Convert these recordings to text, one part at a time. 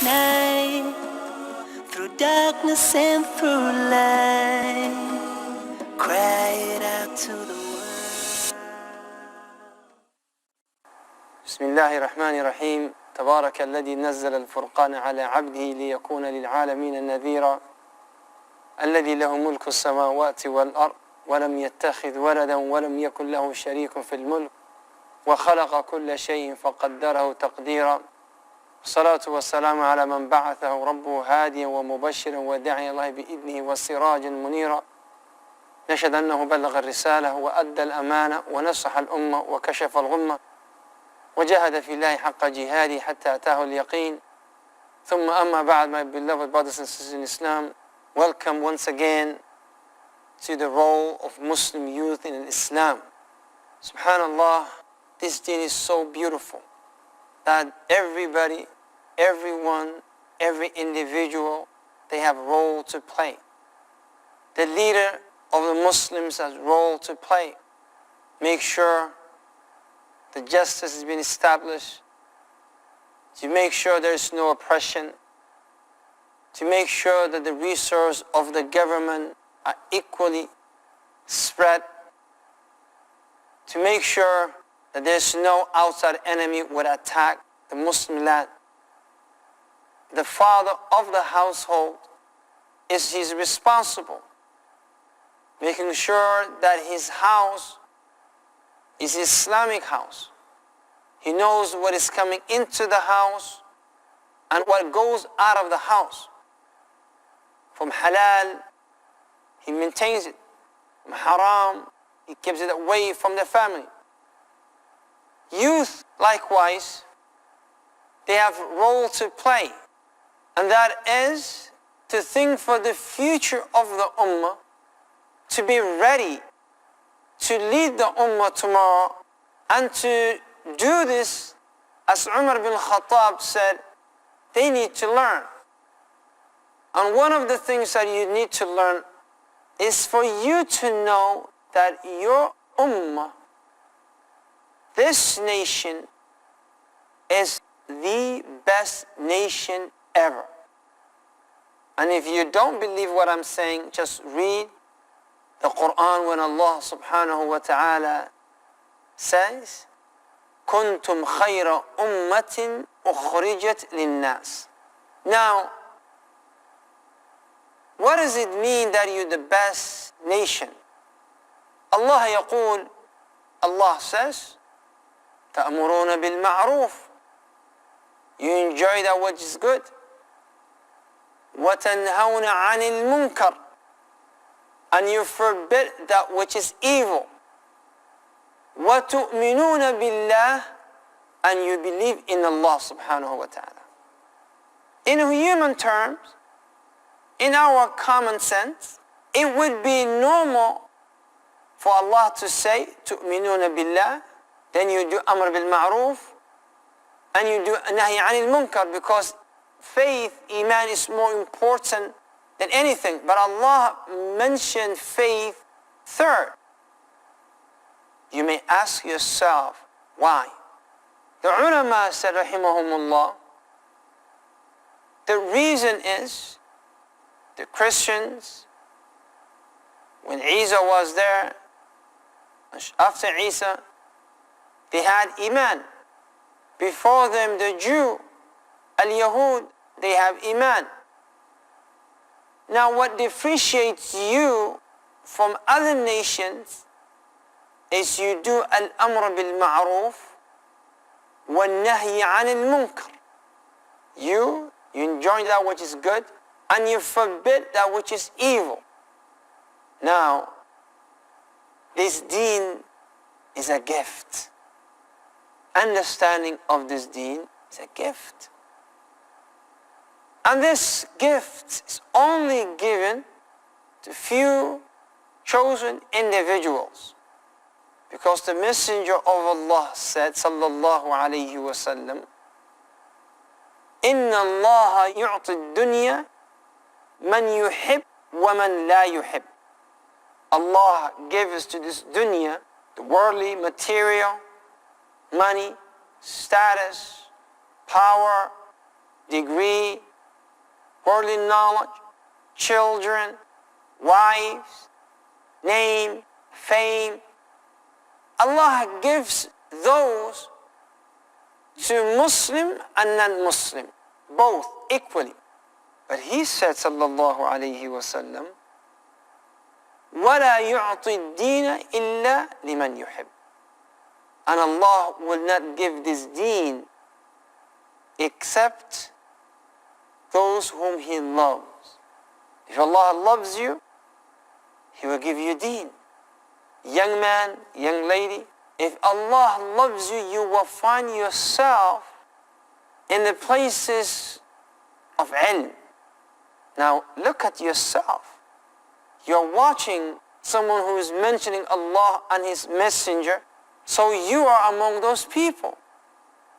night, through darkness and through light, cry it out to the world. بسم الله الرحمن الرحيم. تبارك الذي نزل الفرقان على عبده ليكون للعالمين نذيرا الذي له ملك السماوات والأرض ولم يتخذ ولدا ولم يكن له شريك في الملك وخلق كل شيء فقدره تقديرا. الصلاة والسلام على من بعثه ربه هاديا ومبشرا وداعيا الله بإذنه وسراجا منيرا. نشهد أنه بلغ الرسالة وأدى الأمانة ونصح الأمة وكشف الغمة وجاهد في الله حق جهاده حتى أتاه اليقين. ثم أما بعد, my beloved brothers and sisters in Islam, welcome once again to the role of Muslim youth in Islam. Subhanallah, this deen is so beautiful that everybody, everyone, every individual, they have a role to play. The leader of the Muslims has a role to play. Make sure the justice has been established, to make sure there is no oppression, to make sure that the resources of the government are equally spread, to make sure that there is no outside enemy would attack the Muslim land. The father of the household is responsible, making sure that his house is Islamic house. He knows what is coming into the house and what goes out of the house. From halal, he maintains it. From haram, he keeps it away from the family. Youth, likewise, they have a role to play, and that is to think for the future of the ummah, to be ready to lead the ummah tomorrow, and to do this, as Umar bin Khattab said, they need to learn. And one of the things that you need to learn is for you to know that your ummah, this nation, is the best nation ever. And if you don't believe what I'm saying, just read the Quran when Allah subhanahu wa ta'ala says, كنتم خير أمة أخرجت للناس. Now, what does it mean that you're the best nation? Allah يقول, Allah says, تأمرون بالمعروف. You enjoy that which is good. وتنهون عن المنكر. And you forbid that which is evil. وَتُؤْمِنُونَ بِاللَّهِ. And you believe in Allah subhanahu wa ta'ala. In human terms, in our common sense, it would be normal for Allah to say, تُؤْمِنُونَ بِاللَّهِ, then you do amr bil ma'roof, and you do nahy anil munkar, because faith, iman, is more important than anything. But Allah mentioned faith third. You may ask yourself, why? The ulama said, rahimahumullah, the reason is the Christians, when Isa was there, after Isa, they had iman. Before them, the Jew, al-Yahud, they have iman. Now what differentiates you from other nations is you do al-amr bil-ma'roof wa-nahy anil-munkar. You enjoy that which is good, and you forbid that which is evil. Now, this deen is a gift. Understanding of this deen is a gift. And this gift is only given to few chosen individuals. Because the Messenger of Allah said, sallallahu alayhi wa sallam, إِنَّ اللَّهَ يُعْطِ الدُّنْيَا مَنْ يُحِبْ وَمَنْ لَا يُحِبْ. Allah gives to this dunya, the worldly, material, money, status, power, degree, worldly knowledge, children, wives, name, fame. Allah gives those to Muslim and non-Muslim, both equally. But He said, sallallahu alayhi wasallam, وَلَا يُعْطِي الدِّينَ إِلَّا لِمَنْ يُحِبُّ. And Allah will not give this deen except those whom He loves. If Allah loves you, He will give you deen. Young man, young lady, if Allah loves you, you will find yourself in the places of ilm. Now look at yourself. You're watching someone who is mentioning Allah and His Messenger, so you are among those people.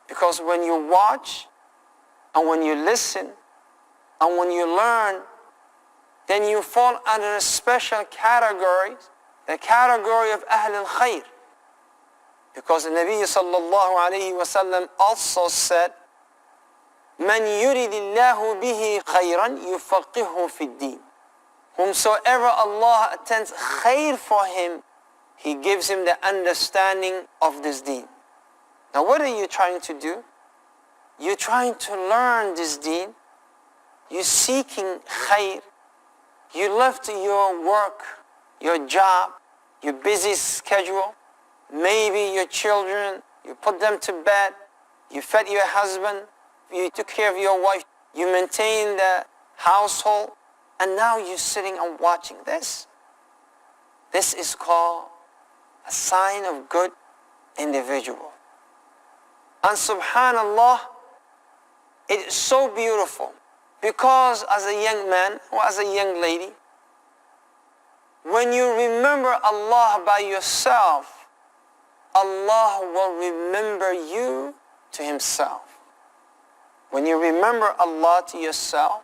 Because when you watch, and when you listen, and when you learn, then you fall under a special category, the category of Ahl al-Khair. Because the Nabi sallallahu alayhi wa sallam also said, مَنْ يُرِدِ اللَّهُ بِهِ خَيْرًا يُفَقِّهُ فِي الدِّينِ. Whomsoever Allah intends khair for him, He gives him the understanding of this deen. Now what are you trying to do? You're trying to learn this deen. You're seeking khair. You left your work, your job, your busy schedule, maybe your children, you put them to bed, you fed your husband, you took care of your wife, you maintained the household, and now you're sitting and watching this. This is called a sign of good individual. And subhanallah, it is so beautiful, because as a young man or as a young lady, when you remember Allah by yourself, Allah will remember you to Himself. When you remember Allah to yourself,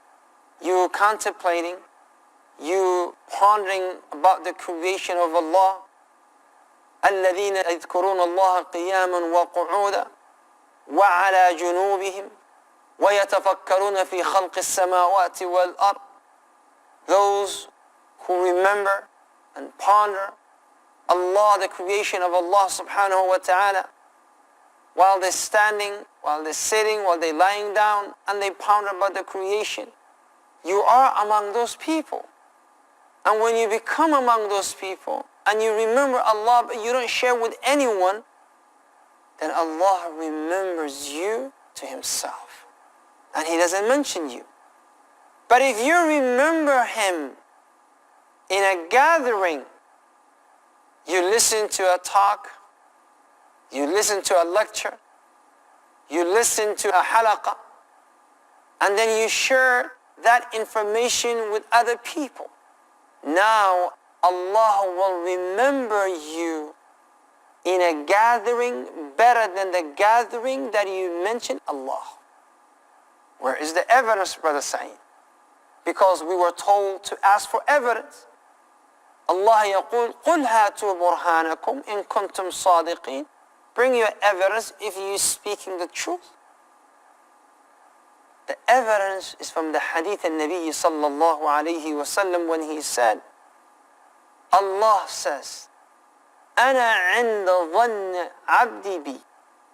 you contemplating, you pondering about the creation of Allah. الذين يذكرون الله قياما وقعودا وعلى جنوبهم ويتفكرون في خلق السماوات والأرض. Those who remember and ponder Allah, the creation of Allah subhanahu wa ta'ala, while they're standing, while they're sitting, while they're lying down, and they ponder about the creation. You are among those people. And when you become among those people, and you remember Allah, but you don't share with anyone, then Allah remembers you to Himself. And He doesn't mention you. But if you remember Him in a gathering, you listen to a talk, you listen to a lecture, you listen to a halaqah, and then you share that information with other people. Now Allah will remember you in a gathering better than the gathering that you mentioned Allah. Where is the evidence, Brother Saeed? Because we were told to ask for evidence. Allah يقول قُلْ هَاتُوا بُرْهَانَكُمْ إِن كُنْتُمْ صَادِقِينَ. Bring your evidence if you are speaking the truth. The evidence is from the hadith al-Nabi sallallahu alayhi wa sallam, when he said, Allah says, أَنَا عِنْدَ ظَنِّ عَبْدِي بِي.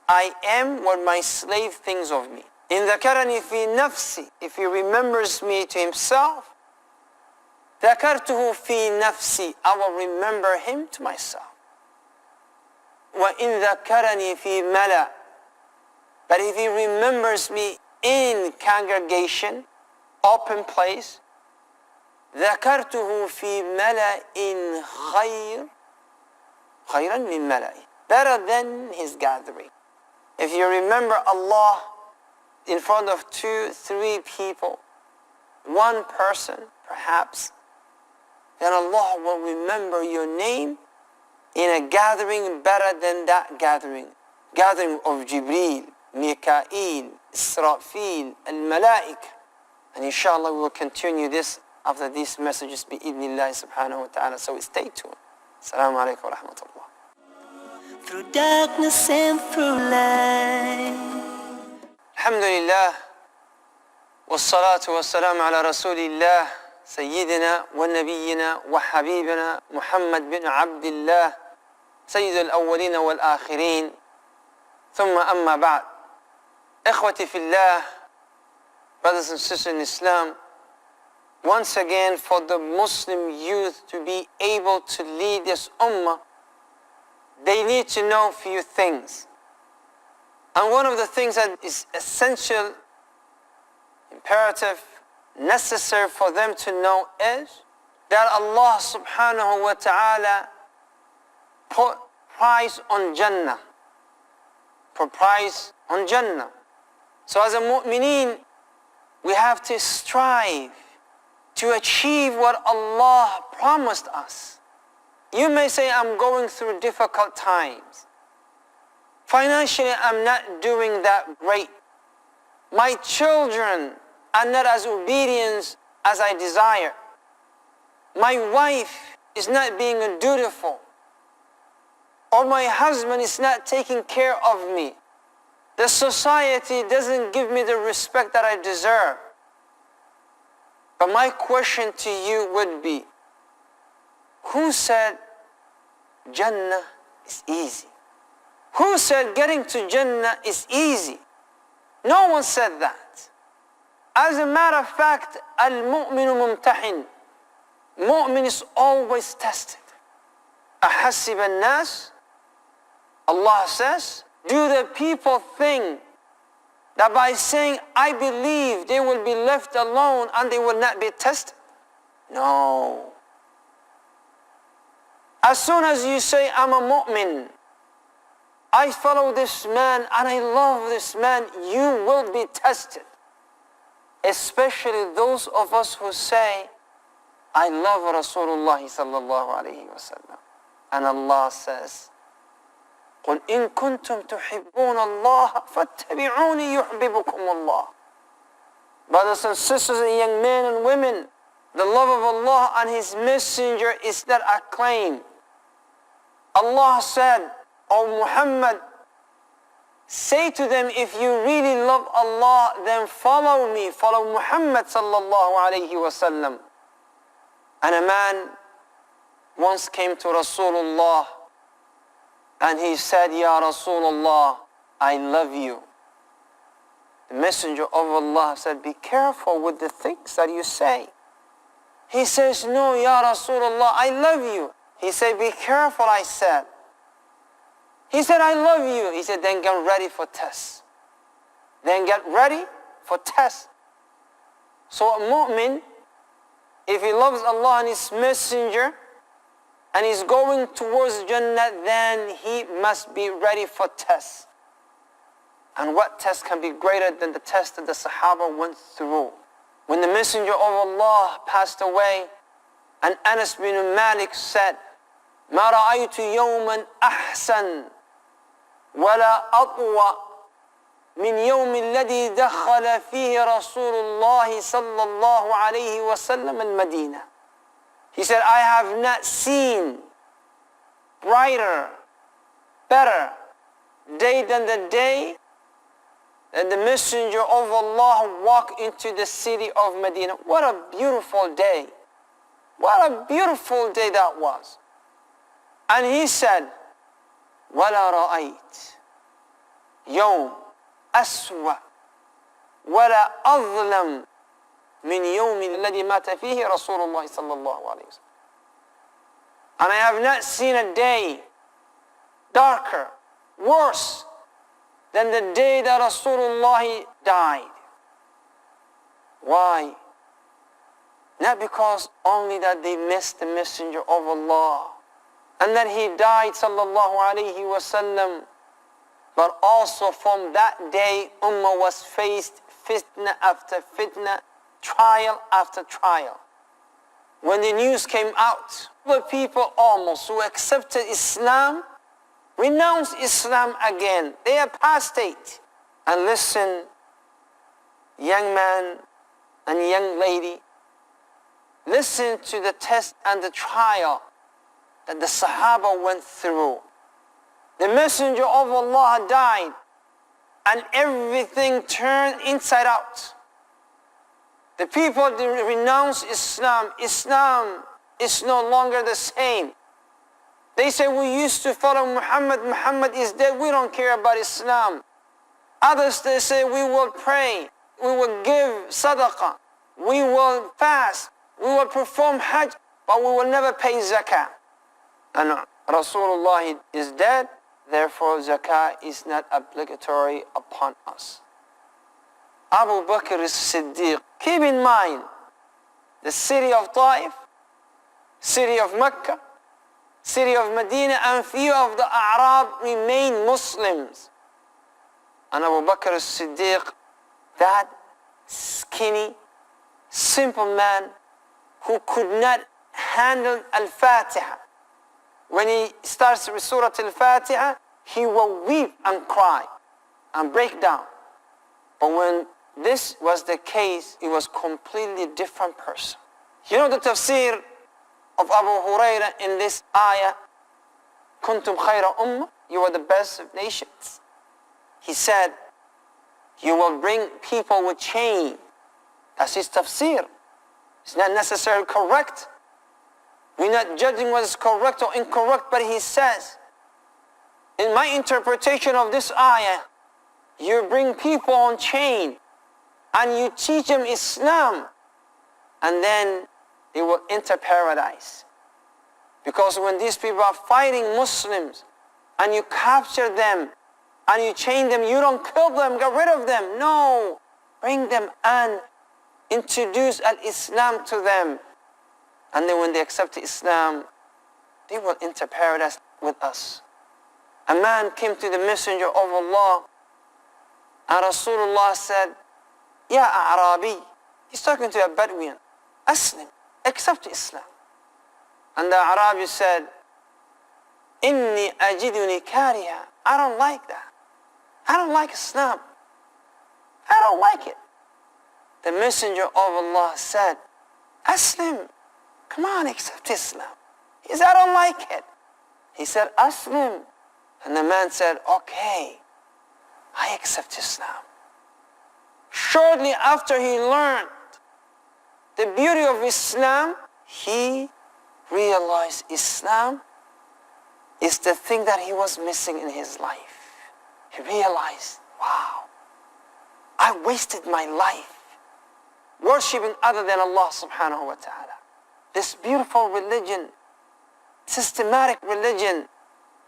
I am what my slave thinks of me. إِن ذَكَرَنِي فِي نَفْسِي. If he remembers me to himself, ذَكَرْتُهُ فِي نَفْسِي. I will remember him to myself. وَإِن ذَكَرَنِي فِي مَلَأٍ. But if he remembers me in congregation, open place, ذَكَرْتُهُ فِي مَلَأٍ خَيْرًا مِنْ مَلَئٍ. Better than his gathering. If you remember Allah in front of 2, 3 people, one person perhaps, then Allah will remember your name in a gathering better than that gathering. Gathering of Jibreel, Mikael, Israfil, al-Malaika. And inshallah we will continue this after these messages bi-idhnillah subhanahu wa ta'ala. So stay tuned. Assalamu alaikum wa rahmatullah. Through darkness and through light. Alhamdulillah. والصلاة والسلام على رسول الله سيدنا ونبينا وحبيبنا محمد بن عبد الله سيد الأولين والآخرين ثم أما بعد. إخوتي في الله, brothers and sisters in Islam, once again, for the Muslim youth to be able to lead this ummah, they need to know a few things. And one of the things that is essential, imperative, necessary for them to know is that Allah subhanahu wa ta'ala put price on Jannah. Put price on Jannah. So as a mu'mineen, we have to strive to achieve what Allah promised us. You may say, I'm going through difficult times. Financially, I'm not doing that great. My children are not as obedient as I desire. My wife is not being dutiful. Or my husband is not taking care of me. The society doesn't give me the respect that I deserve. But my question to you would be, who said Jannah is easy? Who said getting to Jannah is easy? No one said that. As a matter of fact, al-mu'minu mumtahin. Mu'min is always tested. أَحَسِبَ النَّاسِ, Allah says, do the people think that by saying, I believe, they will be left alone and they will not be tested? No. As soon as you say, I'm a mu'min, I follow this man and I love this man, you will be tested. Especially those of us who say, I love Rasulullah sallallahu alayhi wa sallam. And Allah says, قُلْ إِن كُنْتُمْ تُحِبُّونَ اللَّهَ فَاتَّبِعُونِي يُحْبِبُكُمُ اللَّهِ. Brothers and sisters and young men and women, the love of Allah and His Messenger is not a claim. Allah said, O Muhammad, say to them, if you really love Allah, then follow me, follow Muhammad sallallahu alayhi wa sallam. And a man once came to Rasulullah and he said, Ya Rasulullah, I love you. The Messenger of Allah said, be careful with the things that you say. He says, no, Ya Rasulullah, I love you. He said, be careful, I said. He said, I love you. He said, then get ready for test. Then get ready for test. So a mu'min, if he loves Allah and His Messenger, and he's going towards Jannah, then he must be ready for tests. And what test can be greater than the test that the Sahaba went through? When the Messenger of Allah passed away, and Anas bin Malik said, ما رأيت يوما أحسن ولا أطوى من يوم الذي دخل فيه رسول الله صلى الله عليه وسلم المدينة. He said, I have not seen brighter, better day than the day that the Messenger of Allah walked into the city of Medina. What a beautiful day. What a beautiful day that was. And he said, وَلَا رَأَيْتِ يَوْمَ أَسْوَأَ وَلَا أَظْلَمَ من يوم الذي مات فيه رسول الله صلى الله عليه وسلم. And I have not seen a day darker, worse than the day that Rasulullah died. Why? Not because only that they missed the Messenger of Allah and that he died sallallahu alayhi wasallam, but also from that day Ummah was faced fitna after fitna, trial after trial. When the news came out, the people almost who accepted Islam renounced Islam again. They apostate. And listen, young man and young lady, listen to the test and the trial that the Sahaba went through. The Messenger of Allah died and everything turned inside out. The people renounce Islam. Islam is no longer the same. They say, we used to follow Muhammad. Muhammad is dead. We don't care about Islam. Others, they say, we will pray. We will give sadaqah. We will fast. We will perform hajj. But we will never pay zakah. And Rasulullah is dead. Therefore, zakah is not obligatory upon us. Abu Bakr as-Siddiq. Keep in mind, the city of Taif, city of Mecca, city of Medina, and few of the Arab remain Muslims. And Abu Bakr as-Siddiq, that skinny, simple man who could not handle Al-Fatiha. When he starts with Surah Al-Fatiha, he will weep and cry and break down. But when this was the case, he was completely different person. You know the tafsir of Abu Hurairah in this ayah, Kuntum khayra ummah, you are the best of nations. He said, you will bring people with chain. That's his tafsir. It's not necessarily correct. We're not judging what is correct or incorrect, but he says, in my interpretation of this ayah, you bring people on chain and you teach them Islam, and then they will enter paradise. Because when these people are fighting Muslims and you capture them and you chain them, you don't kill them, get rid of them. No, bring them and introduce al-Islam to them. And then when they accept Islam, they will enter paradise with us. A man came to the Messenger of Allah, and Rasulullah said, Ya A'rabi, he's talking to a Bedouin, Aslim, accept Islam. And the Arabi said, Inni ajiduni kariha, I don't like that. I don't like Islam. I don't like it. The Messenger of Allah said, Aslim, come on, accept Islam. He said, I don't like it. He said, Aslim. And the man said, okay, I accept Islam. Shortly after he learned the beauty of Islam, he realized Islam is the thing that he was missing in his life. He realized, wow, I wasted my life worshipping other than Allah subhanahu wa ta'ala. This beautiful religion, systematic religion,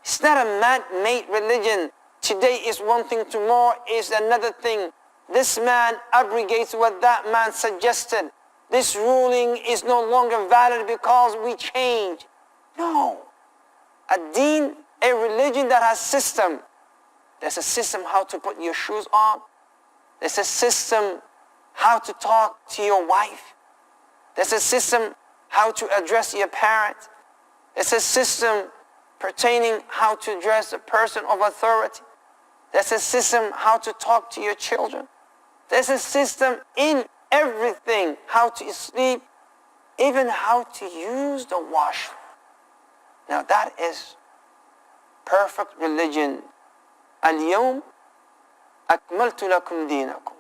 it's not a man-made religion. Today is one thing, tomorrow is another thing. This man abrogates what that man suggested. This ruling is no longer valid because we change. No. A deen, a religion that has system. There's a system how to put your shoes on. There's a system how to talk to your wife. There's a system how to address your parent. There's a system pertaining how to address a person of authority. There's a system how to talk to your children. There's a system in everything, how to sleep, even how to use the washroom. Now that is perfect religion. اليوم أكملت لكم دينكم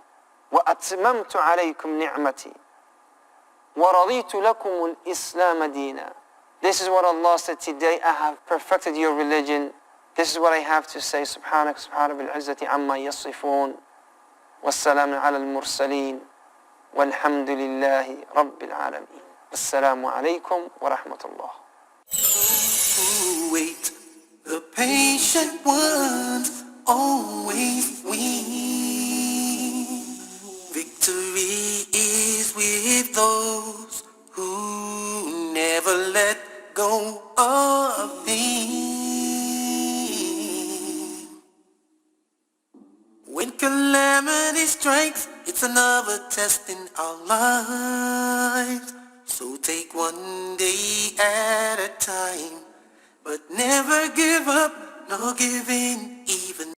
وأتممت عليكم نعمتي ورضيت لكم الإسلام دينا. This is what Allah said, today I have perfected your religion. This is what I have to say. سبحانك سبحان بالعزة عما يصفون والسلام على المرسلين والحمد لله رب العالمين. السلام عليكم ورحمة الله. Wait, the patient ones always win. Victory is with those who never let go of thee. When calamity strikes, it's another test in our lives. So take one day at a time, but never give up, nor give in even